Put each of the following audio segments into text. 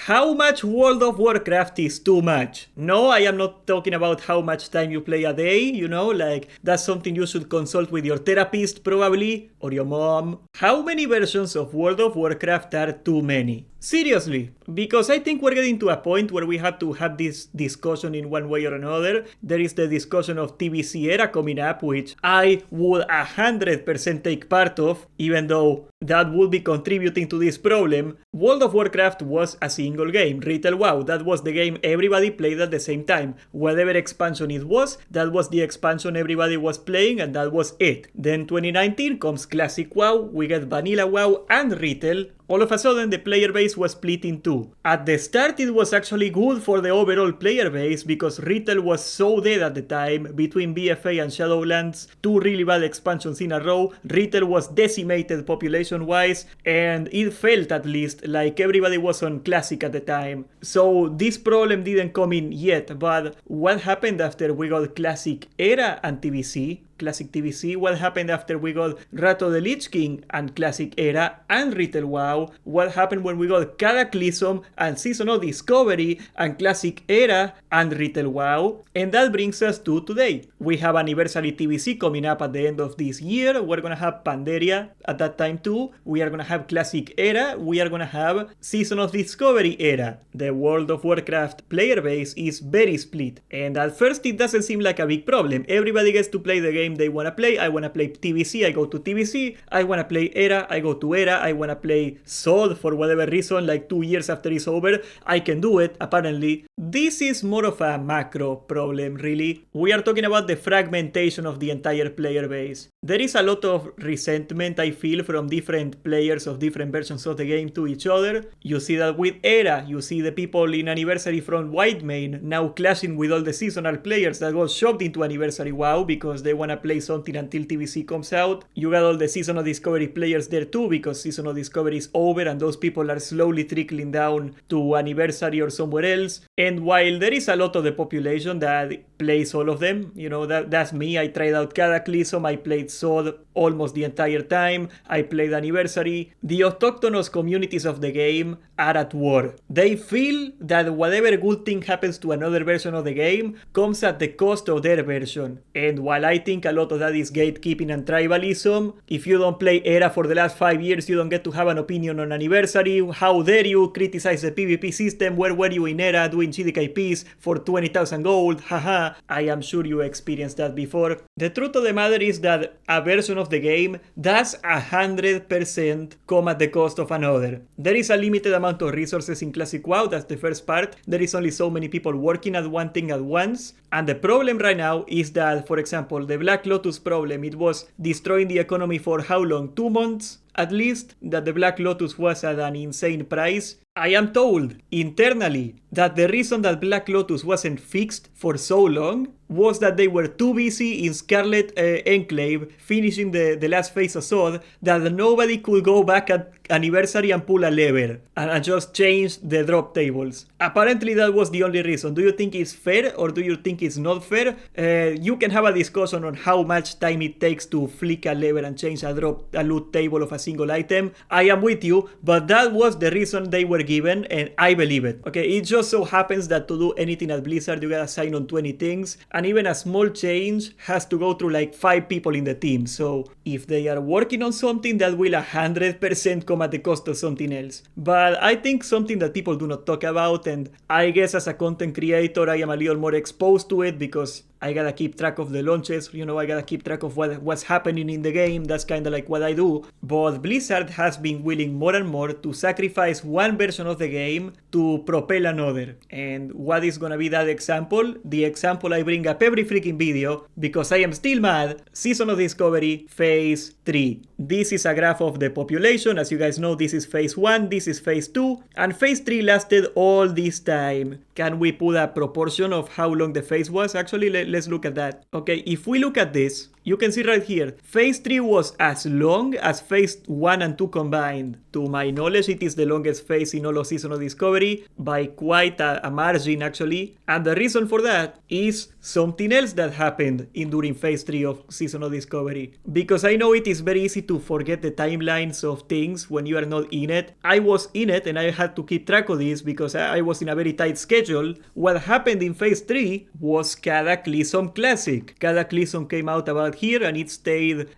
How much World of Warcraft is too much? No, I am not talking about how much time you play a day, like that's something you should consult with your therapist probably, or your mom. How many versions of World of Warcraft are too many? Seriously, because I think we're getting to a point where we have to have this discussion in one way or another. There is the discussion of TBC era coming up, which I would 100% take part of, even though that would be contributing to this problem. World of Warcraft was a single game, retail WoW. That was the game everybody played at the same time. Whatever expansion it was, that was the expansion everybody was playing, and that was it. Then 2019 comes Classic WoW, we get Vanilla WoW and retail. All of a sudden, the player base was split in two. At the start, it was actually good for the overall player base because retail was so dead at the time. Between BFA and Shadowlands, two really bad expansions in a row, retail was decimated population-wise, and it felt at least like everybody was on Classic at the time. So this problem didn't come in yet, but what happened after we got Classic Era and TBC? Classic TBC, what happened after we got Wrath of the Lich King and Classic Era and Retail WoW, what happened when we got Cataclysm and Season of Discovery and Classic Era and Retail WoW, and that brings us to today. We have Anniversary TBC coming up at the end of this year, we're gonna have Pandaria at that time too, we are gonna have Classic Era, we are gonna have Season of Discovery Era. The World of Warcraft player base is very split, and at first it doesn't seem like a big problem. Everybody gets to play the game they want to play. I want to play TBC, I go to TBC. I want to play Era, I go to Era. I want to play SOD for whatever reason, like 2 years after it's over, I can do it, apparently. This is more of a macro problem, really. We are talking about the fragmentation of the entire player base. There is a lot of resentment, I feel, from different players of different versions of the game to each other. You see that with Era, you see the people in Anniversary from Whitemane now clashing with all the seasonal players that got shoved into Anniversary WoW because they want to play something until TBC comes out. You got all the Season of Discovery players there too because Season of Discovery is over and those people are slowly trickling down to Anniversary or somewhere else. And while there is a lot of the population that plays all of them, that's me. I tried out Cataclysm, I played SOD almost the entire time, I played Anniversary. The autochthonous communities of the game are at war. They feel that whatever good thing happens to another version of the game comes at the cost of their version. And while I think a lot of that is gatekeeping and tribalism, if you don't play Era for the last 5 years, you don't get to have an opinion on Anniversary. How dare you criticize the PvP system? Where were you in Era doing GDKPs for 20,000 gold? Haha, I am sure you experienced that before. The truth of the matter is that a version of the game does 100% come at the cost of another. There is a limited amount of resources in Classic WoW, that's the first part. There is only so many people working at one thing at once. And the problem right now is that, for example, the Black Lotus problem, it was destroying the economy for how long? 2 months? At least, that the Black Lotus was at an insane price. I am told internally that the reason that Black Lotus wasn't fixed for so long was that they were too busy in Scarlet Enclave finishing the last phase of SOD that nobody could go back at Anniversary and pull a lever and just change the drop tables. Apparently that was the only reason. Do you think it's fair or do you think it's not fair? You can have a discussion on how much time it takes to flick a lever and change a loot table of a single item. I am with you, but that was the reason they were given and I believe it. Okay, it just so happens that to do anything at Blizzard you gotta sign on 20 things, and even a small change has to go through like 5 people in the team. So if they are working on something, that will 100% come at the cost of something else. But I think something that people do not talk about, and I guess as a content creator I am a little more exposed to it because I gotta keep track of the launches, I gotta keep track of what's happening in the game. That's kind of like what I do. But Blizzard has been willing more and more to sacrifice one version of the game to propel another. And what is gonna be that example? The example I bring up every freaking video because I am still mad. Season of Discovery Phase 3. This is a graph of the population. As you guys know, this is Phase 1, this is Phase 2, and Phase 3 lasted all this time. Can we put a proportion of how long the phase was? Actually, let's look at that. Okay, if we look at this, You can see right here, Phase 3 was as long as Phase 1 and 2 combined. To my knowledge, it is the longest phase in all of Season of Discovery, by quite a margin actually. And the reason for that is something else that happened during Phase 3 of Season of Discovery. Because I know it is very easy to forget the timelines of things when you are not in it. I was in it and I had to keep track of this because I was in a very tight schedule. What happened in Phase 3 was Cataclysm Classic. Cataclysm came out about here and it stayed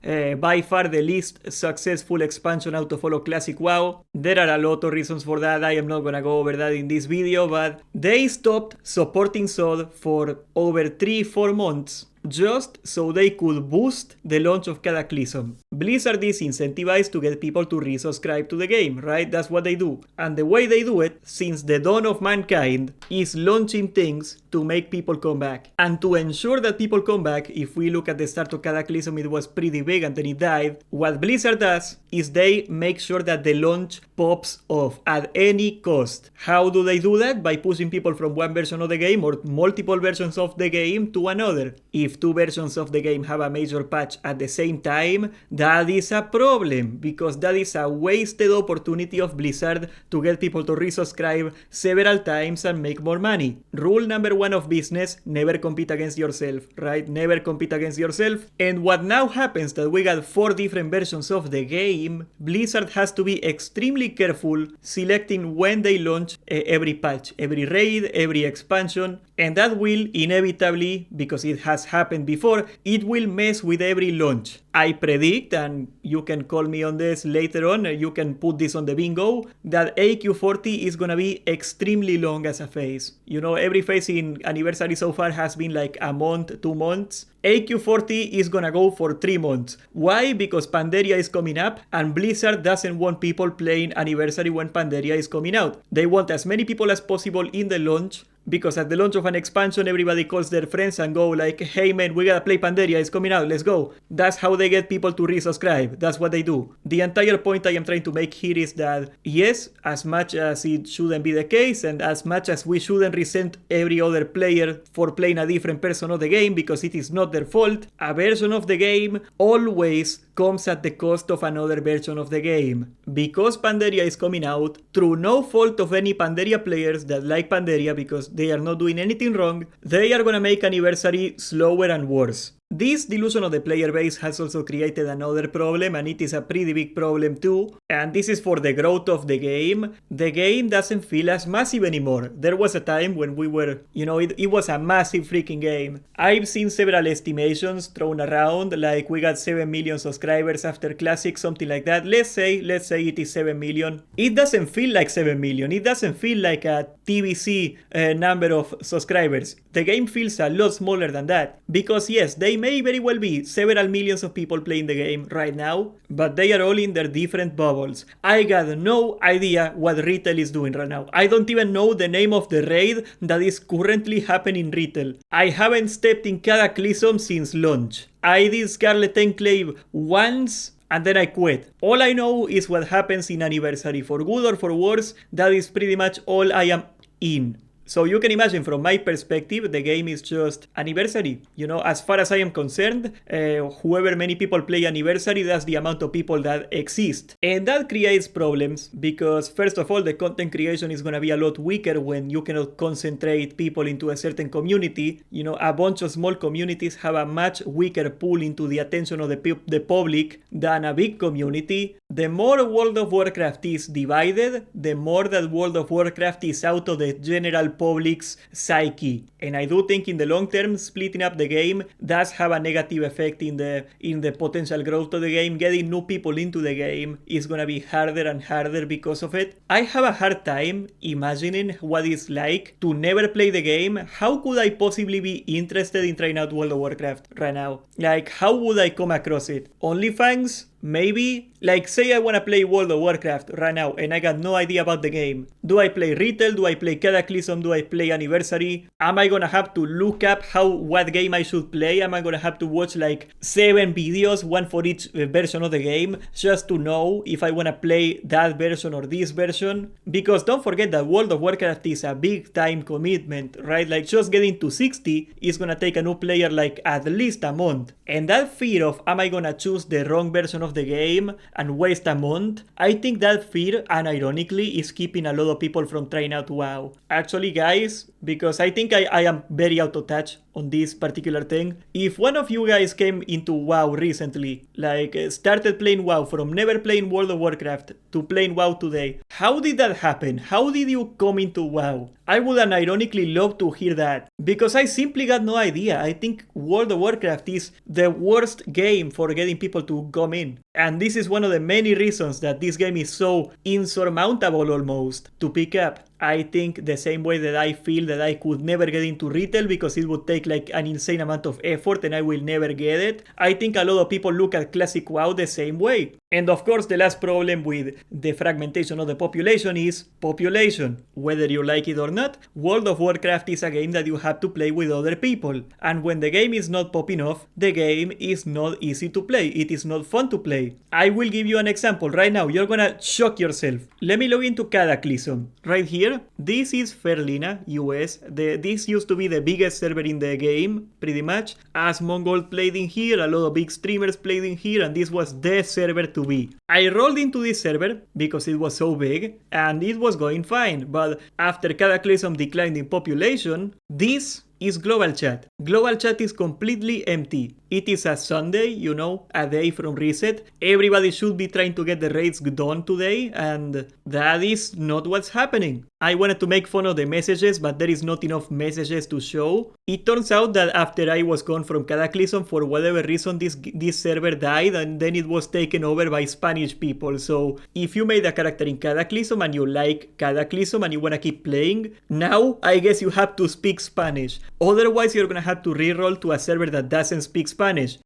by far the least successful expansion out of all of Classic WoW. There are a lot of reasons for that. I am not gonna go over that in this video, but they stopped supporting SOD for over 3-4 months just so they could boost the launch of Cataclysm. Blizzard is incentivized to get people to resubscribe to the game, right? That's what they do. And the way they do it, since the dawn of mankind, is launching things to make people come back. And to ensure that people come back, if we look at the start of Cataclysm, it was pretty big and then it died. What Blizzard does is they make sure that the launch pops off at any cost. How do they do that? By pushing people from one version of the game or multiple versions of the game to another. If two versions of the game have a major patch at the same time, that is a problem, because that is a wasted opportunity of Blizzard to get people to resubscribe several times and make more money. Rule number 1 of business, never compete against yourself, right? Never compete against yourself. And what now happens that we got 4 different versions of the game, Blizzard has to be extremely careful selecting when they launch every patch, every raid, every expansion, and that will inevitably, because it has happened before, it will mess with every launch. I predict, and you can call me on this later on, you can put this on the bingo, that AQ40 is gonna be extremely long as a phase. You know, every phase in Anniversary so far has been like a month, 2 months. AQ40 is gonna go for 3 months. Why? Because Pandaria is coming up and Blizzard doesn't want people playing Anniversary when Pandaria is coming out. They want as many people as possible in the launch, because at the launch of an expansion, everybody calls their friends and go like, hey man, we gotta play Pandaria, it's coming out, let's go. That's how they get people to resubscribe. That's what they do. The entire point I am trying to make here is that, yes, as much as it shouldn't be the case, and as much as we shouldn't resent every other player for playing a different version of the game because it is not their fault, a version of the game always comes at the cost of another version of the game. Because Pandaria is coming out, through no fault of any Pandaria players that like Pandaria, because they are not doing anything wrong, they are gonna make Anniversary slower and worse. This dilution of the player base has also created another problem, and it is a pretty big problem too, and this is for the growth of the game. The game doesn't feel as massive anymore. There was a time when we were, you know, it was a massive freaking game. I've seen several estimations thrown around, like we got 7 million subscribers after Classic, something like that. Let's say it is 7 million. It doesn't feel like 7 million. It doesn't feel like a TBC number of subscribers. The game feels a lot smaller than that, because yes, they may very well be several millions of people playing the game right now, but they are all in their different bubbles. I got no idea what retail is doing right now. I don't even know the name of the raid that is currently happening in retail. I haven't stepped in Cataclysm since launch. I did Scarlet Enclave once and then I quit. All I know is what happens in Anniversary. For good or for worse, that is pretty much all I am in. So you can imagine, from my perspective, the game is just Anniversary. You know, as far as I am concerned, however many people play Anniversary, that's the amount of people that exist. And that creates problems because, first of all, the content creation is going to be a lot weaker when you cannot concentrate people into a certain community. You know, a bunch of small communities have a much weaker pull into the attention of the public than a big community. The more World of Warcraft is divided, the more that World of Warcraft is out of the general public's psyche. And I do think in the long term, splitting up the game does have a negative effect in the potential growth of the game. Getting new people into the game is gonna be harder and harder because of it. I have a hard time imagining what it's like to never play the game. How could I possibly be interested in trying out World of Warcraft right now? Like, how would I come across it? OnlyFans? maybe, like say I wanna play World of Warcraft right now and I got no idea about the game. Do I play retail? Do I play cataclysm? Do I play anniversary? Am I gonna have to look up what game I should play? Am I gonna have to watch like 7 videos, one for each version of the game, just to know if I wanna play that version or this version? Because don't forget that World of Warcraft is a big time commitment, right? Like just getting to 60 is gonna take a new player like at least a month. And that fear of am I gonna choose the wrong version of the game and waste a month, I think that fear, unironically, is keeping a lot of people from trying out WoW. Actually guys, because I think I am very out of touch on this particular thing. If one of you guys came into WoW recently, like started playing WoW from never playing World of Warcraft to playing WoW today, how did that happen? How did you come into WoW? I would unironically love to hear that, because I simply got no idea. I think World of Warcraft is the worst game for getting people to come in. And this is one of the many reasons that this game is so insurmountable almost to pick up. I think the same way that I feel that I could never get into retail because it would take like an insane amount of effort and I will never get it. I think a lot of people look at classic WoW the same way. And of course the last problem with the fragmentation of the population is population. Whether you like it or not, World of Warcraft is a game that you have to play with other people. And when the game is not popping off, the game is not easy to play. It is not fun to play. I will give you an example right now. You're gonna shock yourself. Let me log into Cataclysm. Right here, this is Ferlina, US. This used to be the biggest server in the game, pretty much. As Mongol played in here, a lot of big streamers played in here, and this was the server to be. I rolled into this server because it was so big, and it was going fine. But after Cataclysm declined in population, this is global chat. Global chat is completely empty. It is a Sunday, you know, a day from reset. Everybody should be trying to get the raids done today, and that is not what's happening. I wanted to make fun of the messages, but there is not enough messages to show. It turns out that after I was gone from Cataclysm, for whatever reason, this server died, and then it was taken over by Spanish people. So if you made a character in Cataclysm and you like Cataclysm and you want to keep playing, now I guess you have to speak Spanish. Otherwise, you're gonna have to reroll to a server that doesn't speak Spanish.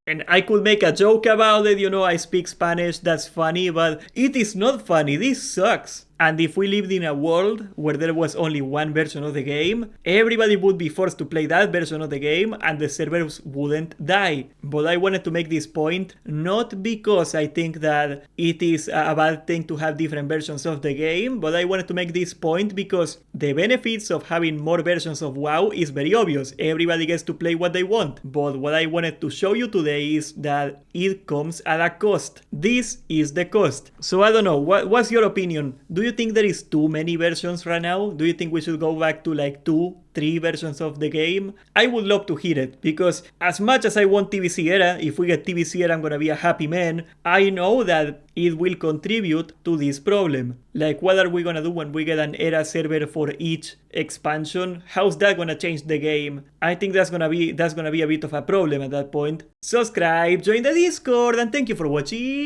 And I could make a joke about it, you know, I speak Spanish, that's funny, but it is not funny, this sucks. And if we lived in a world where there was only one version of the game, everybody would be forced to play that version of the game and the servers wouldn't die. But I wanted to make this point not because I think that it is a bad thing to have different versions of the game, but I wanted to make this point because the benefits of having more versions of WoW is very obvious. Everybody gets to play what they want. But what I wanted to show you today is that it comes at a cost. This is the cost. So I don't know, what's your opinion? Do you think there is too many versions right now? Do you think we should go back to like 2-3 versions of the game? I would love to hear it, because as much as I want TBC era, if we get TBC era I'm gonna be a happy man, I know that it will contribute to this problem. Like, what are we gonna do when we get an era server for each expansion? How's that gonna change the game? I think that's gonna be a bit of a problem at that point. Subscribe, join the Discord, and thank you for watching.